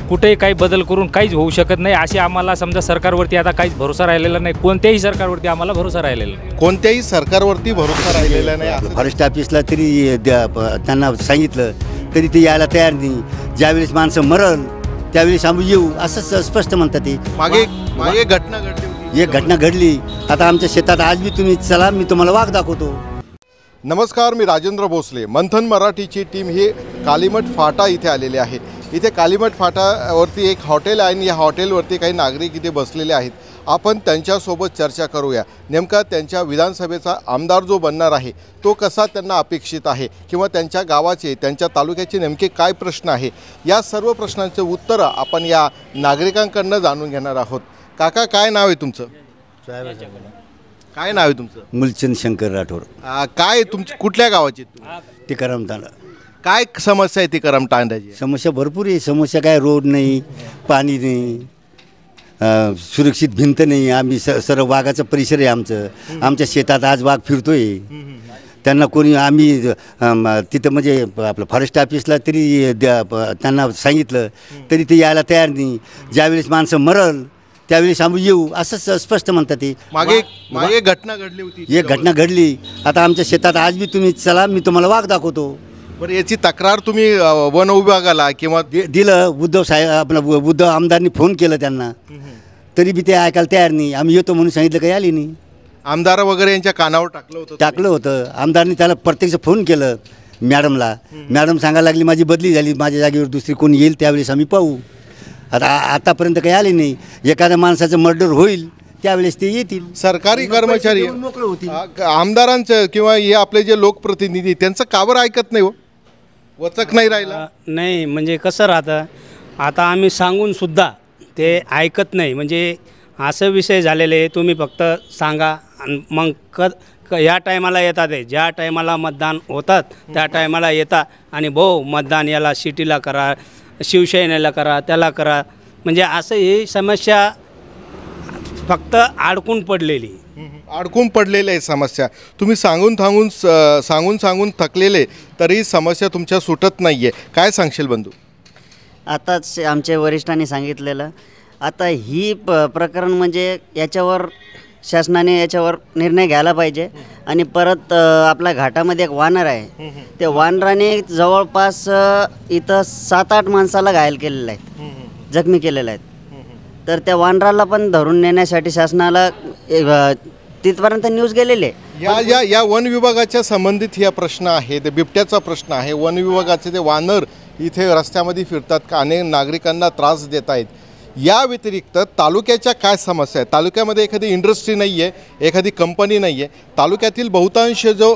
कुठेही काही बदल करून काहीच होऊ शकत नाही, अशी आम्हाला समजा सरकारवरती आता काहीच भरोसा राहिलेला नाही. कोणत्याही सरकारवरती आम्हाला भरोसा राहिलेला नाही. कोणत्याही सरकारवरती भरोसा राहिलेला नाही. फॉरेस्ट ऑफिसला तरी त्यांना सांगितलं तरी ते यायला तयार नाही. ज्यावेळेस माणसं मरल त्यावेळेस आम्ही येऊ असं स्पष्ट म्हणतात. ते मागे घटना घडली होती. एक घटना घडली. आता आमच्या शेतात आज बी तुम्ही चला, मी तुम्हाला वाघ दाखवतो. नमस्कार, मी राजेंद्र भोसले. मंथन मराठीची टीम ही कालीमठ फाटा इथे आलेली आहे. इथे कालीमठ फाटावरती एक हॉटेल आहे आणि या हॉटेलवरती काही नागरिक इथे बसलेले आहेत. आपण त्यांच्यासोबत चर्चा करूया. नेमका त्यांच्या विधानसभेचा आमदार जो बनणार आहे तो कसा त्यांना अपेक्षित आहे, किंवा त्यांच्या गावाचे त्यांच्या तालुक्याचे नेमके काय प्रश्न आहे, या सर्व प्रश्नांचे उत्तरं आपण या नागरिकांकडून जाणून घेणार आहोत. काका, काय नाव आहे तुमचं? काय नाव आहे तुमचं? मुलचंद शंकर राठोड. काय तुमची कुठल्या गावाची? ते करमतांडा. काय समस्या आहे ती करमतांड्याची? समस्या भरपूर आहे. समस्या काय, रोड नाही, पाणी नाही, सुरक्षित भिंत नाही. आम्ही सर्व वाघाचं परिसर आहे आमचं. आमच्या शेतात आज वाघ फिरतोय. त्यांना कोणी आम्ही तिथं म्हणजे आपलं फॉरेस्ट ऑफिसला तरी त्यांना सांगितलं तरी ते यायला तयार नाही. ज्यावेळेस माणसं मरल त्यावेळेस आम्ही येऊ असं स्पष्ट म्हणतात. ते मागे घटना घडली होती. एक घटना घडली. आता आमच्या शेतात आज बी तुम्ही चला, मी तुम्हाला वाघ दाखवतो. बरं, याची तक्रार तुम्ही वन विभागाला किंवा दिलं. उद्धव साहेब आपलं उद्धव आमदारनी फोन केलं त्यांना, तरी बी ते ऐकायला तयार नाही. आम्ही येतो म्हणून सांगितलं, काही आली नाही. आमदार वगैरे यांच्या कानावर टाकलं होतं. आमदारनी त्याला प्रत्यक्ष फोन केलं मॅडमला. मॅडम सांगायला लागली माझी बदली झाली, माझ्या जागेवर दुसरी कोणी येईल त्यावेळेस आम्ही पाहू. आतापर्यंत काही आले नाही. एखाद्या माणसाचं मर्डर होईल त्यावेळेस ते येतील. सरकारी कर्मचारी मोकळं होतील. आमदारांचं किंवा हे आपले जे लोकप्रतिनिधी त्यांचं कावर ऐकत नाही, हो वचक नाही राहिला. नाही म्हणजे कसं राहतं, आता आम्ही सांगून सुद्धा ते ऐकत नाही. म्हणजे असं विषय झालेले आहे, तुम्ही फक्त सांगा आणि मग या टायमाला येतात. ज्या टायमाला मतदान होतात त्या टायमाला येतात आणि भाऊ मतदान याला सिटीला करा, शिवसेनेला करा, त्याला करा. म्हणजे असं ही समस्या फक्त अडकून पडलेली आहे समस्या. तुम्ही सांगून थकलेले तरी समस्या तुमच्या सुटत नाही आहे. काय सांगशील बंधू? आताच आमच्या वरिष्ठांनी सांगितलेलं. आता ही प्रकरण म्हणजे याच्यावर शासनाने याच्यावर निर्णय घ्यायला पाहिजे. आणि परत आपल्या घाटामध्ये एक वानर आहे, ते वानराने जवळपास इथं 7-8 माणसाला घायल केलेलं आहेत, जखमी केलेलं आहेत. तर त्या वानराला पण धरून नेण्यासाठी शासनाला तिथपर्यंत न्यूज गेलेले. या वन विभागाच्या संबंधित हा प्रश्न आहे, ते बिबट्याचा प्रश्न आहे. वन विभागाचे ते वानर इथे रस्त्यामध्ये फिरतात का, अनेक नागरिकांना त्रास देत आहेत. या व्यतिरिक्त तालुक्याच्या काय समस्या आहे? तालुक्यामध्ये एखादी इंडस्ट्री नाही आहे, एखादी कंपनी नाही आहे. तालुक्यातील बहुतांश जो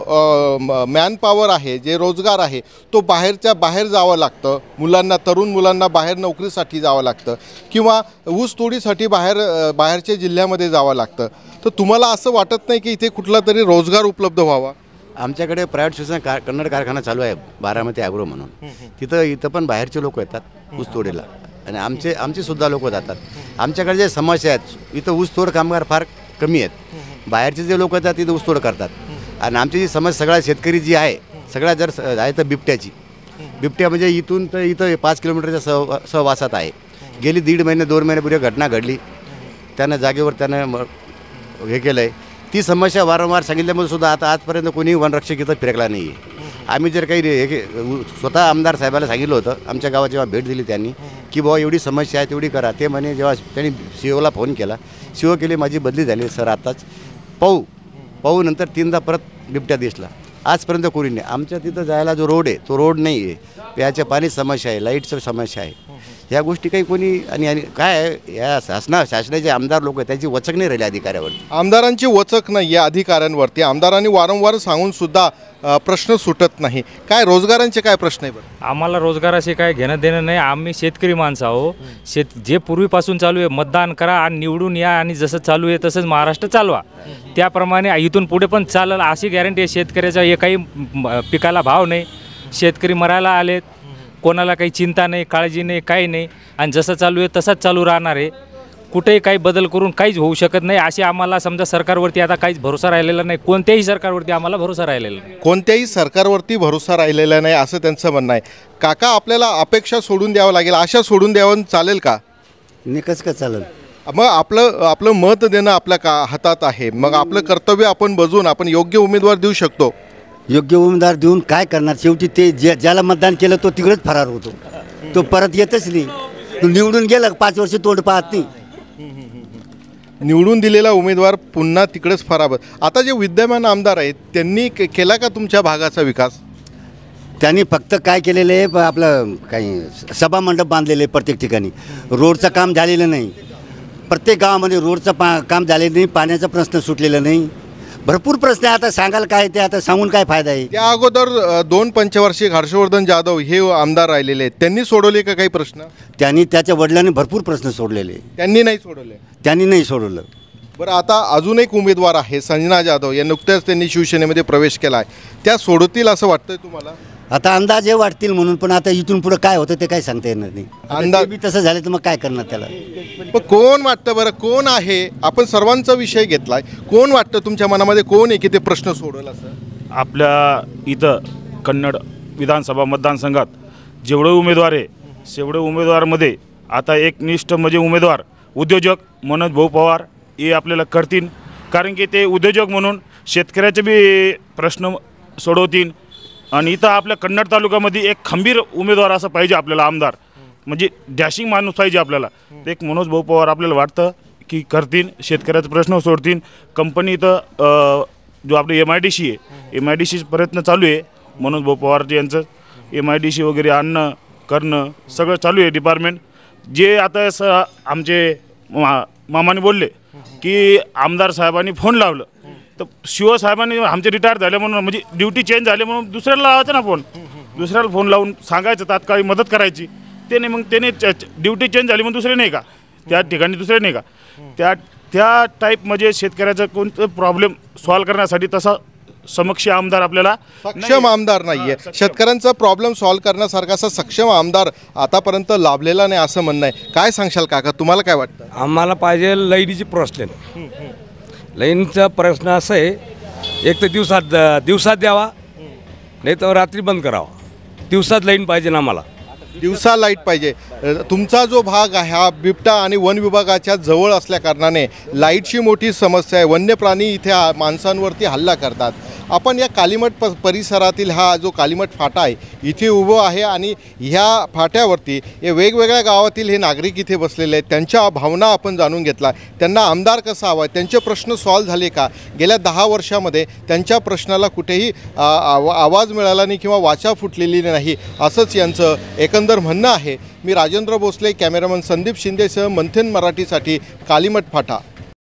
मॅनपॉवर आहे, जे रोजगार आहे, तो बाहेर जावं लागतं. तरुण मुलांना बाहेर नोकरीसाठी जावं लागतं किंवा ऊस तोडीसाठी बाहेरच्या जिल्ह्यामध्ये जावं लागतं. तर तुम्हाला असं वाटत नाही की इथे कुठला तरी रोजगार उपलब्ध व्हावा? आमच्याकडे प्रायव्हेट शिक्षण कन्नड कारखाना चालू आहे, बारामती ॲग्रो म्हणून. इथं पण बाहेरचे लोक येतात ऊस तोडीला आणि आमचे सुद्धा लोक जातात. आमच्याकडे जे समस्या आहेत, इथं ऊसतोड कामगार फार कमी आहेत. बाहेरचे जे लोक येतात तिथं ऊसतोड करतात. आणि आमची जी समस्या सगळ्या शेतकरी जी आहे, सगळ्या जर आहे तर बिबट्या म्हणजे इथून तर इथं 5 किलोमीटरच्या सहवासात आहे. गेली 1.5 महिने 2 महिन्यापूर्वी घटना घडली, त्यानं जागेवर त्यानं हे केलं आहे. ती समस्या वारंवार सांगितल्यामुळे सुद्धा आता आजपर्यंत कोणी वनरक्षक इथं फिरकला नाही आहे. आम्ही जर काही स्वतः आमदार साहेबाला सांगितलं होतं, आमच्या गावात जेव्हा भेट दिली त्यांनी, की बाबा एवढी समस्या आहे तेवढी करा. ते म्हणे, जेव्हा त्यांनी सीओला फोन केला, सीओ केली, माझी बदली झाली सर आत्ताच, पाहू नंतर 3दा परत बिबट्या दिसला. आजपर्यंत कोणी नाही. आमच्या तिथं जायला जो रोड आहे तो रोड नाही आहे, प्यायच्या पाणी समस्या आहे, लाईटचं समस्या आहे. ह्या गोष्टी काही कोणी आणि काय आहे, या शासनाचे आमदार लोक त्याची वचक नाही राहिली अधिकाऱ्यावर. आमदारांची वचक नाही आहे अधिकाऱ्यांवरती. आमदारांनी वारंवार सांगून सुद्धा प्रश्न सुटत नाही. काय रोजगारांचे काय प्रश्न आहे बरं? आम्हाला रोजगाराशी काय घेणं देणं नाही. आम्ही शेतकरी माणसं आहो. जे पूर्वीपासून चालू आहे, मतदान करा आणि निवडून या, आणि जसं चालू आहे तसंच महाराष्ट्र चालवा. त्याप्रमाणे इथून पुढे पण चालेल अशी गॅरंटी आहे. शेतकऱ्याचा एकही पिकाला भाव नाही, शेतकरी मरायला आलेत, कोणाला काही चिंता नाही, काळजी नाही, काही नाही. आणि जसं चालू आहे तसंच चालू राहणार आहे. कुठेही काही बदल करून काहीच होऊ शकत नाही. अशी आम्हाला समजा सरकारवरती आता काहीच भरोसा राहिलेला नाही. कोणत्याही सरकारवरती आम्हाला भरोसा राहिलेला नाही. कोणत्याही सरकारवरती भरोसा राहिलेला नाही असं त्यांचं म्हणणं आहे. काका, आपल्याला अपेक्षा सोडून द्यावं लागेल, आशा सोडून द्यावं चालेल का? निकच का चालेल. मग आपलं मत देणं आपल्या हातात आहे. मग आपलं कर्तव्य आपण बजून आपण योग्य उमेदवार देऊ शकतो. योग्य उमेदवार देऊन काय करणार? शेवटी ते ज्याला मतदान केलं तो तिकडेच फरार होतो. तो परत येतच नाही. तो निवडून गेला 5 वर्ष तोंड पाहत नाही. निवडून दिलेला उमेदवार पुन्हा तिकडेच फरार. आता जे विद्यमान आमदार आहेत त्यांनी केला का तुमच्या भागाचा विकास? त्यांनी फक्त काय केलेलं आहे, आपलं काही सभा मंडप बांधलेले आहे प्रत्येक ठिकाणी. रोडचं काम झालेलं नाही. प्रत्येक गावामध्ये रोडचं काम झालेलं नाही. पाण्याचा प्रश्न सुटलेला नाही. भरपूर प्रश्न आहे. आता सांगायला काय ते आता सांगून काय फायदा आहे? त्या अगोदर 2 पंचवार्षिक हर्षवर्धन जाधव हे आमदार राहिलेले आहेत. त्यांनी सोडवले का काही प्रश्न? त्यांनी त्याच्या वडिलांनी भरपूर प्रश्न सोडलेले. त्यांनी नाही सोडवले. त्यांनी नाही सोडवलं. बरं, आता अजून एक उमेदवार आहे संजना जाधव. या नुकत्याच त्यांनी शिवसेनेमध्ये प्रवेश केला आहे. त्या सोडतील असं वाटतंय तुम्हाला? आता अंदाजे वाटतील म्हणून, पण आता इथून पुढे काय होतं ते काय सांगता येणार नाही. अंदाज बी तसं झालं तर मग काय करणार त्याला? पण कोण वाटतं बरं, कोण आहे? आपण सर्वांचा विषय घेतलाय. कोण वाटतं तुमच्या मनामध्ये, कोण आहे की ते प्रश्न सोडवल असं? आपल्या इथं कन्नड विधानसभा मतदारसंघात जेवढे उमेदवार आहे तेवढे उमेदवारमध्ये आता एकनिष्ठ म्हणजे उमेदवार उद्योजक मनोज भाऊ पवार हे आपल्याला करतील. कारण की ते उद्योजक म्हणून शेतकऱ्याचे बी प्रश्न सोडवतील. आणि इथं आपल्या कन्नड तालुक्यामध्ये एक खंबीर उमेदवार असं पाहिजे आपल्याला, आमदार म्हणजे डॅशिंग माणूस पाहिजे आपल्याला. ते एक मनोज भाऊ पवार आपल्याला वाटतं की करतील, शेतकऱ्याचा प्रश्न सोडतील. कंपनी इथं जो आपली MIDC आहे, MIDC प्रयत्न चालू आहे. मनोज भाऊ पवार यांचं MIDC वगैरे आणणं करणं सगळं चालू आहे डिपार्टमेंट. जे आता आमचे मामाने बोलले की आमदार साहेबांनी फोन लावलं तर शिवसाहेबांनी आमचे रिटायर झाले म्हणून, म्हणजे ड्युटी चेंज झाले म्हणून दुसऱ्याला लावायचं ना फोन. दुसऱ्याला फोन लावून सांगायचं, तात्काळ मदत करायची. ते नाही, मग त्याने ड्युटी चेंज झाली म्हणून दुसरे नाही का त्या ठिकाणी, दुसरे नाही का त्या टाईप म्हणजे शेतकऱ्याचा कोणतं प्रॉब्लेम सॉल्व करण्यासाठी तसा समक्ष आमदार आपल्याला सक्षम आमदार नाहीये. शेतकऱ्यांचा प्रॉब्लेम सॉल्व्ह करण्यासारखा असा सक्षम आमदार आतापर्यंत लाभलेला नाही असं म्हणणं आहे. काय सांगशाल काका, तुम्हाला काय वाटतं? आम्हाला पाहिजे लाईनीची प्रश्न. लाईनचा प्रश्न असा आहे, एक तर दिवसात द्यावा, नाही तर रात्री बंद करावा. दिवसात लाईन पाहिजे ना आम्हाला. दिवसा लाईट पाहिजे. तुमचा जो भाग आहे हा बिबटा आणि वन विभागाच्या जवळ असल्या कारणाने लाईटची मोठी समस्या आहे. वन्य प्राणी इथे माणसांवरती हल्ला करतात. आपण या कालीमठ परिसरातील हा जो कालीमठ फाटा आहे इथे उभं आहे आणि ह्या फाट्यावरती हे वेगवेगळ्या गावातील हे नागरिक इथे बसलेले आहेत. त्यांच्या भावना आपण जाणून घेतला. त्यांना आमदार कसा हवा आहे, त्यांचे प्रश्न सॉल्व्ह झाले का, गेल्या 10 वर्षामध्ये त्यांच्या प्रश्नाला कुठेही आवाज मिळाला नाही किंवा वाचा फुटलेली नाही, असंच यांचं एकंदर म्हणणं आहे. मी राजेंद्र भोसले, कॅमेरामन संदीप शिंदेसह मंथन मराठीसाठी कालीमठ फाटा.